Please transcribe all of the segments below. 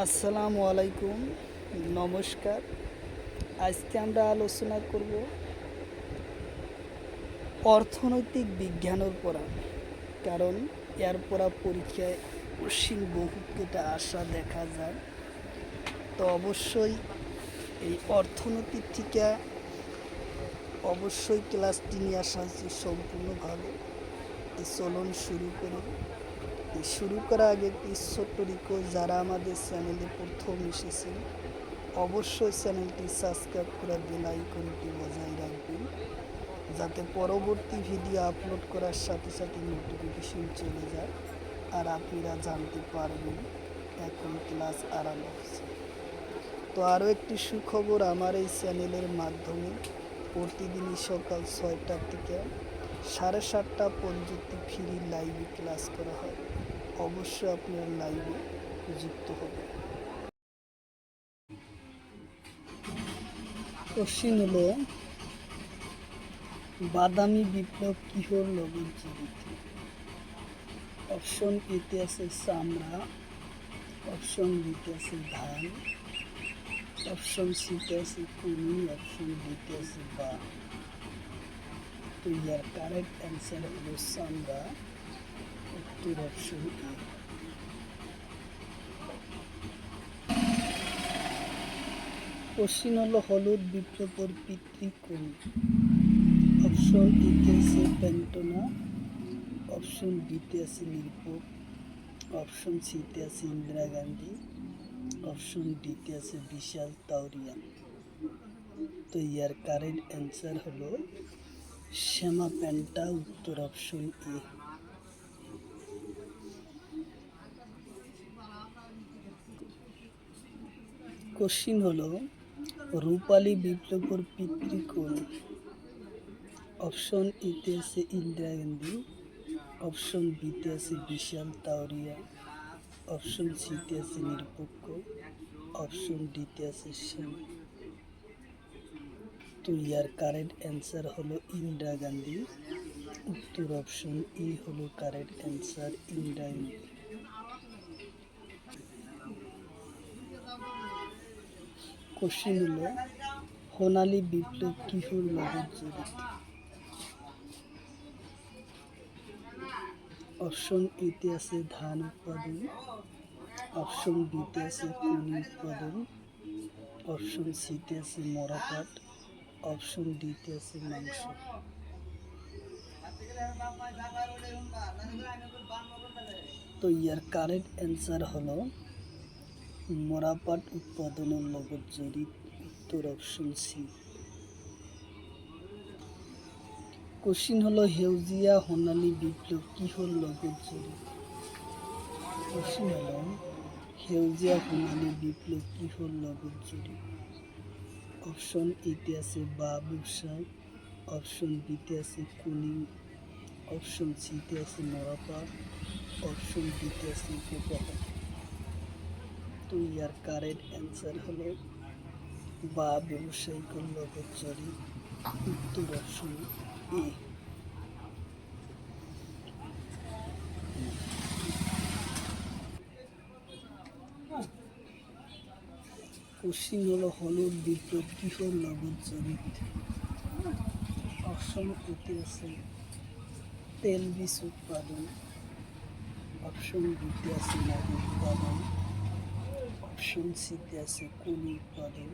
আসসালামু আলাইকুম, নমস্কার। আজকে আমরা আলোচনা করব অর্থনৈতিক বিজ্ঞানের পড়া। কারণ এর পড়া পরীক্ষায় কোশ্চিন বহুকেটা আসা দেখা যায়। তো অবশ্যই এই অর্থনীতির থেকে অবশ্যই ক্লাসটি নিয়ে আসা হয়েছে সম্পূর্ণ ভালো। চলুন শুরু করি। শুরু করার আগে একটি ছোট্ট রিকোয়েস্ট, যারা আমাদের চ্যানেলে প্রথম এসেছেন অবশ্যই চ্যানেলটি সাবস্ক্রাইব করে বেল আইকনটি বজায় রাখবেন, যাতে পরবর্তী ভিডিও আপলোড করার সাথে সাথে নোটিফিকেশন চলে যায় আর আপনারা জানতে পারবেন এখন ক্লাস আরম্ভ হচ্ছে। তো আরও একটি সুখবর, আমার এই চ্যানেলের মাধ্যমে প্রতিদিনই সকাল 6টা থেকে 7:30 পর্যন্ত ফ্রি লাইভে ক্লাস করা হয়। অবশ্যই আপনার লাইভে যুক্ত হবে। কোশ্চিন হলো, বাদামি বিপ্লব কিহর লগত জড়িত? অপশন এতে আছে চামড়া, অপশন বিতে আছে ধান, অপশন সিতে আছে কুনি, অপশন ডিতে আছে বা। তো ইয়ার কারেক্ট অ্যান্সার হলো চামড়া, উত্তর অপশন এ। কোশ্চিন হলো, হলুদ বিপ্লবের পিতৃ কোন? অপশন এতে আছে পেন্টোনা, অপশন বিতে আছে নিরপোক, অপশন সিতে আছে ইন্দিরা গান্ধী, অপশন ডিতে আছে বিশাল তাউরিয়ান। তো ইয়ার কারেক্ট অ্যান্সার হলো শ্যামা প্যান্টা, উত্তর অপশন এ। কোশ্চিন হলো, রূপালী বিপ্লবের পিতৃ কোন? অপশন এতে আছে ইন্দিরা গান্ধী, অপশন বিতে আছে বিশাল তাউরিয়া, অপশন সিতে আছে নিরপেক্ষ, অপশন ডিতে আছে সেন। তো ইয়ার কারেক্ট অ্যান্সার হলো ইন্দিরা গান্ধী, উত্তর অপশন ই হলো correct answer, Indira Gandhi. Question হলো, সোণালী বিপ্লব কিহর লগত জড়িত? অপশন এতে আছে ধান উৎপাদন, অপশন বিতে আছে খনি উৎপাদন, অপশন সিতে আছে মরাপাট, অপশন ডিতে আছে মাংস। তো ইয়ার কারেক্ট অ্যান্সার হলো মরাপাট উৎপাদনের লগত জড়িত, উত্তর অপশন সি। কোশ্চিন হলো, সেউজীয়া সোণালী বিপ্লব কিহর লগত জড়িত? কোশ্চিন হলো, সেউজীয়া সোণালী বিপ্লব কিহর লগত জড়িত? অপশন এতে আছে বা ব্যবসায়, অপশন বিতে আছে কুনি, অপশন সিতে আছে মরাপাট, অপশন ডিতে আছে কোকোহা। তো ইয়ার কারেক্ট অ্যান্সার হলো বা ব্যবসায়িকের লগত জড়িত, উত্তর অপশন এ। কোশ্চিন হলো, হলুদ বিপ্লব কিহর লগত জড়িত? অপশন এতে আছে তেল বীজ উৎপাদন, অপশন বিতে আছে মধু উৎপাদন, অপশন সিতে আছে কুলি উৎপাদন,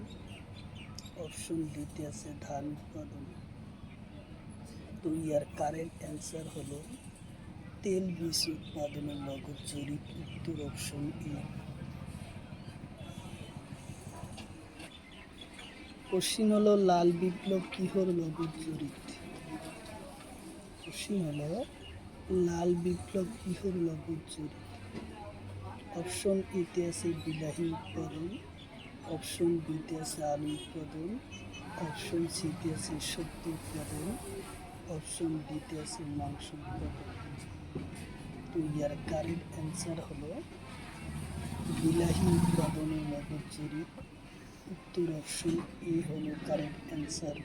অপশন ডিতে আছে ধান উৎপাদন। তো ইয়ার কারেক্ট অ্যান্সার হলো তেল বীজ উৎপাদনের লগত জড়িত, উত্তর অপশন এ। কোশ্চিন হলো, লাল বিপ্লব কিহর লগত জড়িত? কোশ্চিন হলো, লাল বিপ্লব কিহর লগত জড়িত? অপশন এতে আছে বিলাহী উৎপাদন, অপশন বিতে আছে আলু উৎপাদন, অপশন সিতে আছে সবজি উৎপাদন, অপশন ডিতে আছে মাংস উৎপাদন। তো ইয়ার কারেক্ট অ্যান্সার হলো বিলাহী উৎপাদনের লগত জড়িত, উত্তর অপশন এ হলো কারেক্ট অ্যান্সার।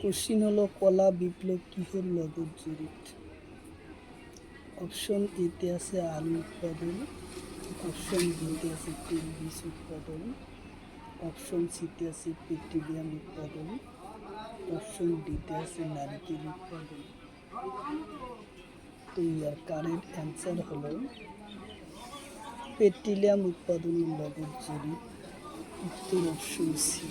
কোশ্চিন হলো, কলা বিপ্লব কিহর লগত জড়িত? অপশন এতে আছে আলু উৎপাদন, অপশন বিতে আছে তেল বীজ উৎপাদন, অপশন সিতে আছে পেট্রোলিয়াম উৎপাদন, অপশন ডিতে আছে নারিকেল উৎপাদন। তো ইয়ার কারেক্ট অ্যান্সার হলো পেট্রোলিয়াম উৎপাদনের নগদ জরিপ, উত্তর অপশন সি।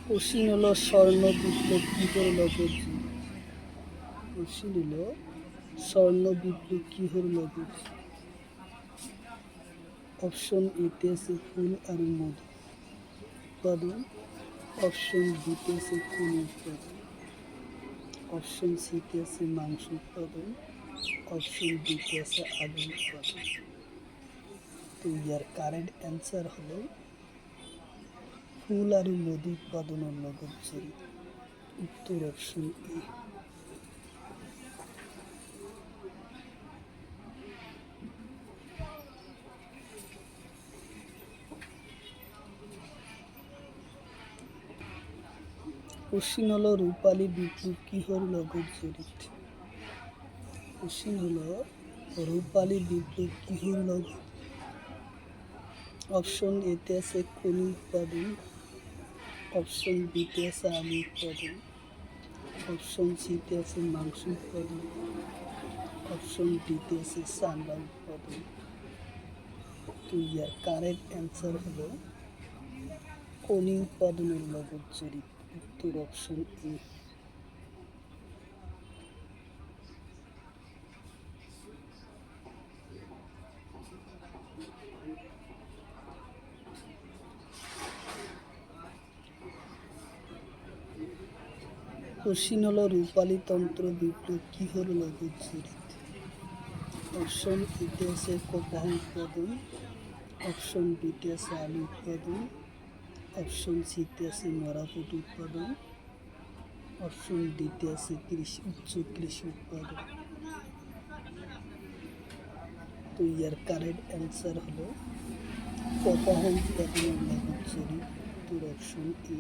কোশ্চিন হলো স্বর্ণ বিপ্লব কিহর নগদ জরিপ। কোশ্চিন হলো স্বর্ণ বিপ্লব কিহর নগদ জরিপ। অপশন এতে আছে ফুল আর মধু উৎপাদন, অপশন বিতে আছে কোন উৎপাদন, অপশন সিতে আছে মাংস উৎপাদন, অপশন ডিতে আছে আলু উৎপাদন। তো ইয়ার কারেক্ট অ্যান্সার হলো ফুল আর মধু উৎপাদনের নগদ জরিপ, উত্তর অপশন এ। কোশ্চিন হলো রূপালী বিপ্লব কিহর নগদ জরিপ। কোশ্চিন হলো রূপালী বিপ্লব কিহর নগদ। অপশন এতে আছে খনি উৎপাদন, অপশন বিতে আছে আলু উৎপাদন, অপশন সিতে আছে মাংস উৎপাদন, অপশন ডিতে আছে চামড়া উৎপাদন। তো ইয়ার কারেক্ট অ্যান্সার হলো খনি উৎপাদনের নগদ জরিপ, উত্তর অপশন এ। কোশ্চিন হলো রূপালী তন্ত্র বিপ্লব কিহর নগদ জরিপ। অপশন এতে আছে কপাহ উৎপাদন, অপশন বিতে আছে আলু উৎপাদন, অপশন সিতে আছে মরাফুট উৎপাদন, অপশন ডিতে আছে উচ্চ কৃষি উৎপাদন। তো ইয়ার কারেক্ট অ্যান্সার হলো কপাহ উৎপাদনের নগদ জরিপ, উত্তর অপশন এ।